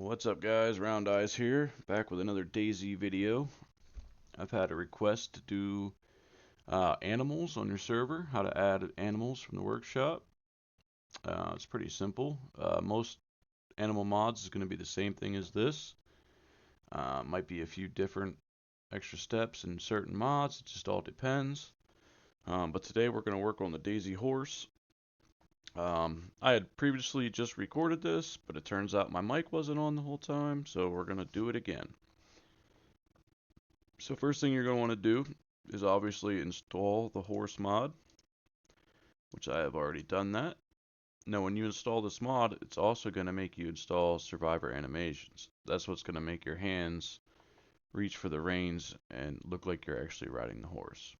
What's up guys, Round Eyes here, back with another Dayz video. I've had a request to do animals on your server, how to add animals from the workshop. It's pretty simple. Most animal mods is going to be the same thing as this. Might be a few different extra steps in certain mods, it just all depends. But today we're going to work on the Dayz horse. I had previously just recorded this, but it turns out my mic wasn't on the whole time, so we're going to do it again. So first thing you're going to want to do is obviously install the horse mod, which I have already done that. Now when you install this mod, it's also going to make you install survivor animations. That's what's going to make your hands reach for the reins and look like you're actually riding the horse.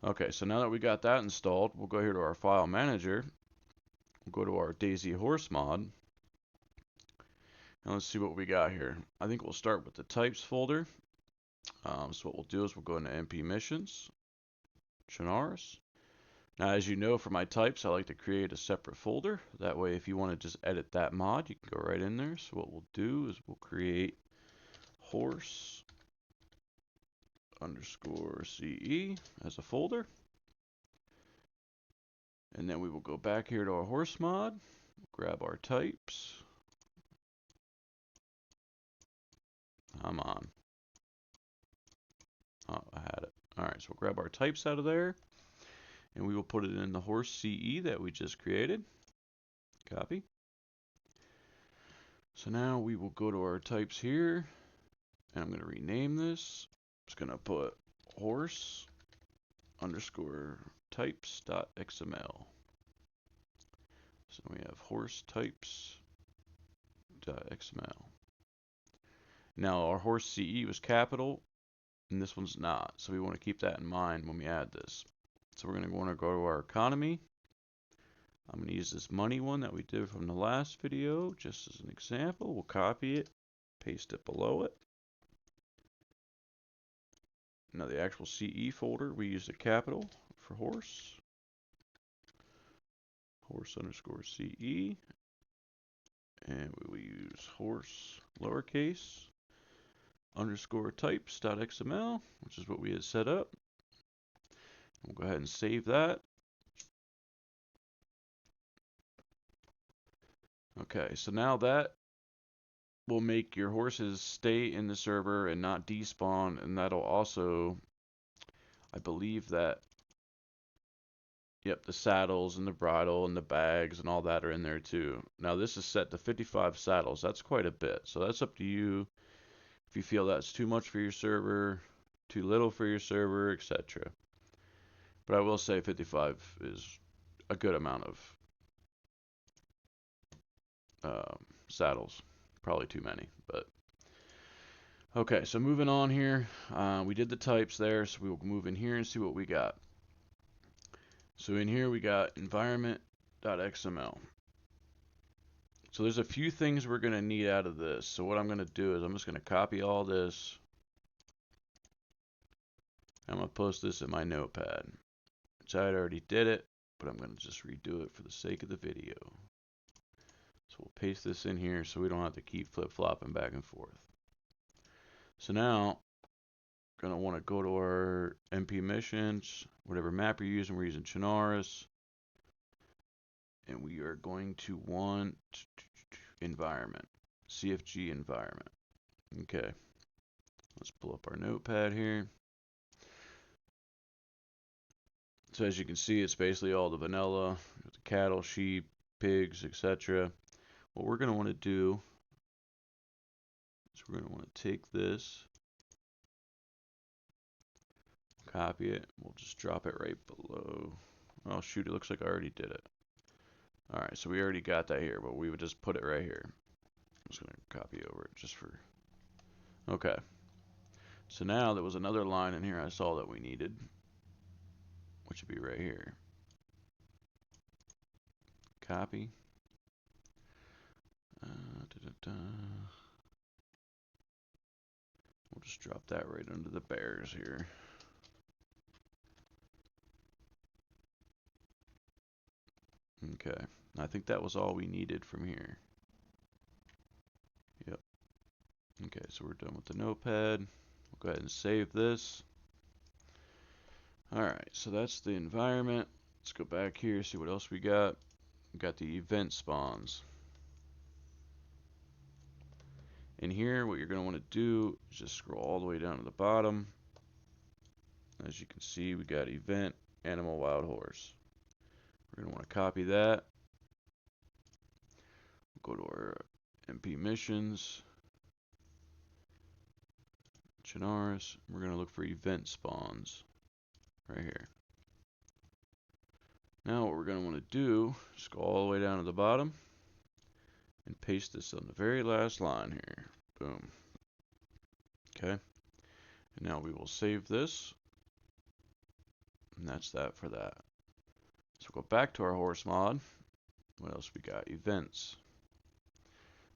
Okay, so now that we got that installed, we'll go here to our file manager. We'll go to our Dayz horse mod. And let's see what we got here. I think we'll start with the types folder. So what we'll do is we'll go into MP missions, Chinaris. Now, as you know, for my types, I like to create a separate folder. That way, if you want to just edit that mod, you can go right in there. So what we'll do is we'll create horse underscore CE as a folder. And then we will go back here to our horse mod, grab our types. Come on. Oh, I had it. All right, so we'll grab our types out of there, and we will put it in the horse CE that we just created. Copy. So now we will go to our types here, and I'm going to rename this. I'm just going to put horse underscore types dot XML. So we have horse types dot XML. Now our horse CE was capital, and this one's not. So we want to keep that in mind when we add this. So we're going to want to go to our economy. I'm going to use this money one that we did from the last video just as an example. We'll copy it, paste it below it. Now the actual CE folder, we use the capital for horse. Horse underscore CE. And we will use horse lowercase underscore types dot XML, which is what we had set up. We'll go ahead and save that. Okay, so now that will make your horses stay in the server and not despawn, and that'll also, I believe that, yep, the saddles and the bridle and the bags and all that are in there too. Now this is set to 55 saddles. That's quite a bit. So that's up to you if you feel that's too much for your server, too little for your server, etc. But I will say 55 is a good amount of saddles. Probably too many, but okay, so moving on here, we did the types there, so we will move in here and see what we got. So in here we got environment.xml. So there's a few things we're going to need out of this. So what I'm going to do is I'm just going to copy all this. I'm going to post this in my notepad, which I already did it, but I'm going to just redo it for the sake of the video. So we'll paste this in here so we don't have to keep flip-flopping back and forth. So now, we're going to want to go to our MP missions, whatever map you're using. We're using Chinaris. And we are going to want environment, CFG environment. Okay, let's pull up our notepad here. So as you can see, it's basically all the vanilla, the cattle, sheep, pigs, etc. What we're going to want to do is we're going to want to take this, copy it, we'll just drop it right below. Oh shoot, it looks like I already did it. Alright, so we already got that here, but we would just put it right here. I'm just going to copy over it just for... Okay. So now there was another line in here I saw that we needed, which would be right here. Copy. We'll just drop that right under the bears here. Okay, I think that was all we needed from here. Okay, so we're done with the notepad. We'll go ahead and save this. Alright, so that's the environment. Let's go back here, see what else we got. We got the event spawns. In here, what you're going to want to do is just scroll all the way down to the bottom. As you can see, we got event, animal, wild horse. We're going to want to copy that. We'll go to our MP missions. Chinaris. We're going to look for event spawns right here. Now what we're going to want to do is go all the way down to the bottom and paste this on the very last line here. Boom. Okay. And now we will save this. And that's that for that. So we'll go back to our horse mod. What else we got? Events.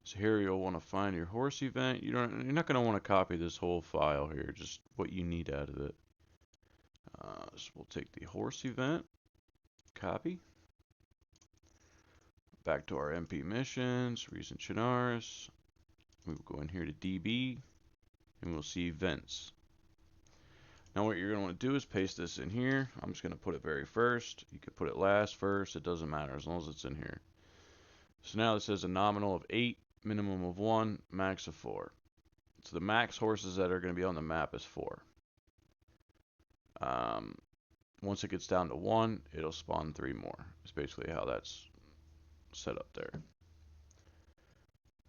So here you'll want to find your horse event. You're not going to want to copy this whole file here, just what you need out of it. So we'll take the horse event, copy. Back to our MP missions, recent Chinaris. We will go in here to DB, and we'll see events. Now what you're going to want to do is paste this in here. I'm just going to put it very first. You could put it last, first. It doesn't matter as long as it's in here. So now this says a nominal of 8, minimum of 1, max of 4. So the max horses that are going to be on the map is 4. Once it gets down to 1, it'll spawn 3 more. It's basically how that's set up there.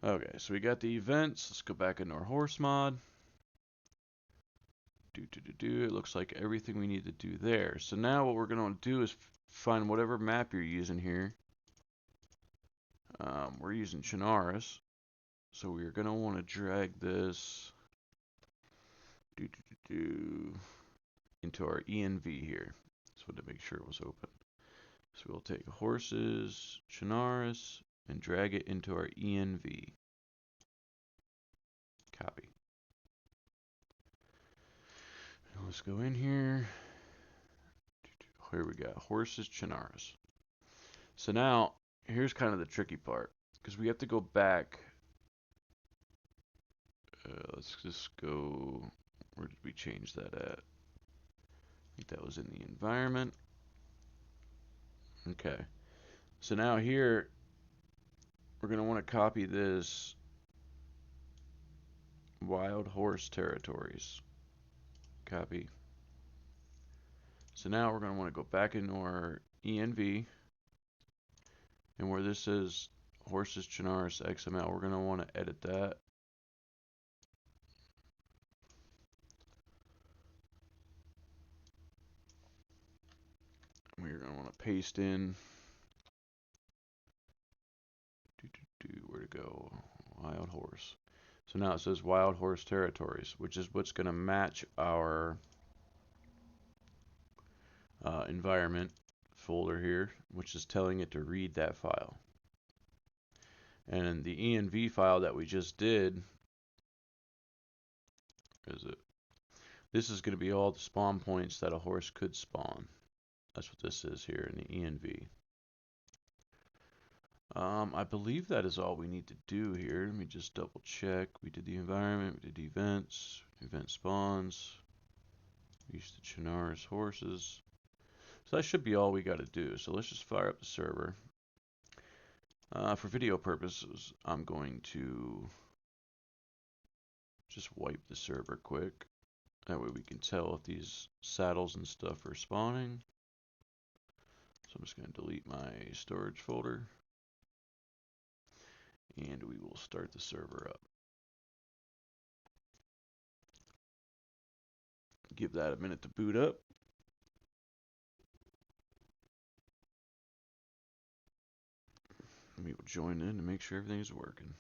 Okay, so we got the events. Let's go back into our horse mod. It looks like everything we need to do there. So now what we're going to do is find whatever map you're using here. We're using Chinaris. So we're going to want to drag this into our ENV here. Just wanted to make sure it was open. So we'll take horses, Chinaris, and drag it into our ENV. Copy. Now let's go in here. Here we go. Horses, Chinaris. So now, here's kind of the tricky part. Because we have to go back. Let's just go. Where did we change that at? I think that was in the environment. Okay. So now here, we're going to want to copy this wild horse territories. Copy. So now we're going to want to go back into our ENV. And where this says horses Chinaris XML, we're going to want to edit that. We're going to want to paste in. Where to go? Wild horse. So now it says wild horse territories, which is what's going to match our environment folder here, which is telling it to read that file. And the env file that we just did, is it? This is going to be all the spawn points that a horse could spawn. That's what this is here in the env. I believe that is all we need to do here. Let me just double check. We did the environment, we did events, event spawns, we used the Chinaris horses. So that should be all we got to do. So let's just fire up the server. For video purposes, I'm going to just wipe the server quick. That way we can tell if these saddles and stuff are spawning. So I'm just going to delete my storage folder. And we will start the server up. Give that a minute to boot up. We will join in to make sure everything is working.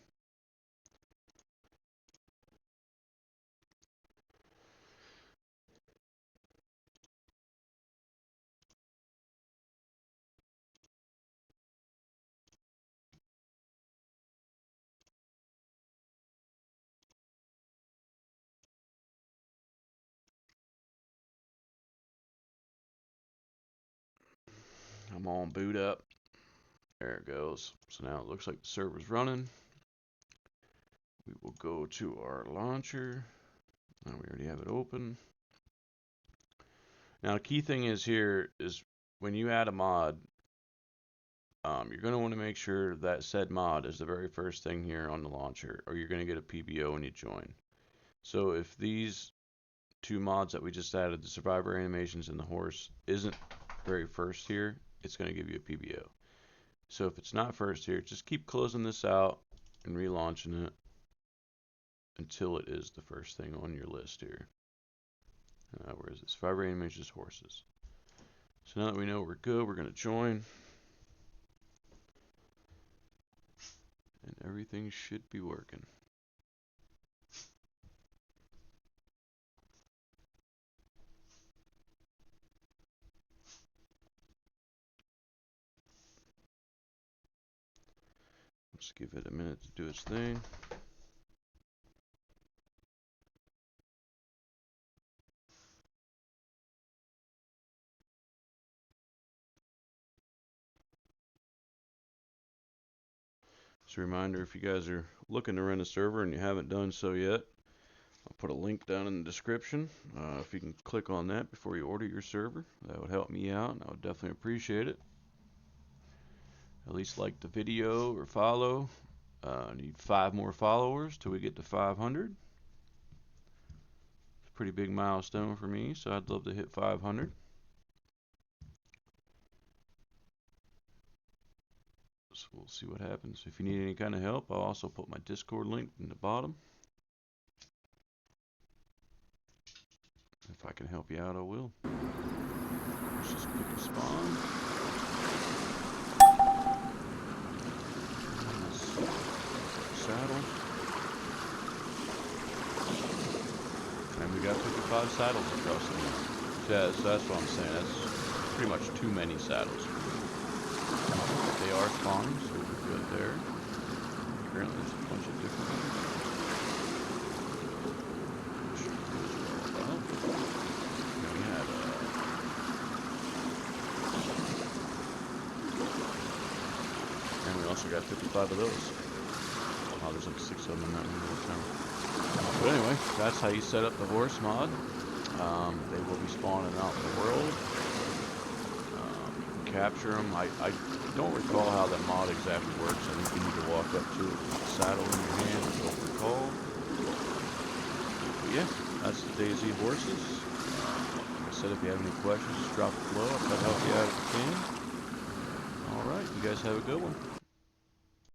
I'm on boot up. There it goes. So now it looks like the server's running. We will go to our launcher. We already have it open. Now, the key thing is here is when you add a mod, you're going to want to make sure that said mod is the very first thing here on the launcher, or you're going to get a PBO when you join. So if these two mods that we just added, the survivor animations and the horse, isn't very first here, it's going to give you a PBO. So if it's not first here, just keep closing this out and relaunching it until it is the first thing on your list here. Where is it? Survivor animations, horses. So now that we know we're good, we're going to join. And everything should be working. Let's give it a minute to do its thing. Just a reminder, if you guys are looking to rent a server and you haven't done so yet, I'll put a link down in the description. If you can click on that before you order your server, that would help me out, and I would definitely appreciate it. At least like the video or follow. I need 5 more followers till we get to 500. It's a pretty big milestone for me, so I'd love to hit 500. So we'll see what happens. If you need any kind of help, I'll also put my Discord link in the bottom. If I can help you out, I will. Let's just click the spawn. Saddle. And we got 55 saddles across the map. Yeah, so that's what I'm saying. That's pretty much too many saddles. They are spawning, so we're good there. Apparently there's a bunch of different ones. And we have and we also got 55 of those. Oh, there's like 6 of them in that one. But anyway, that's how you set up the horse mod. They will be spawning out in the world. You can capture them. I don't recall how that mod exactly works. I think you need to walk up to it with the saddle in your hand. I don't recall. But yeah, that's the Dayz horses. Like I said, if you have any questions, just drop it below. I'll try to help you out if I can. Alright, you guys have a good one.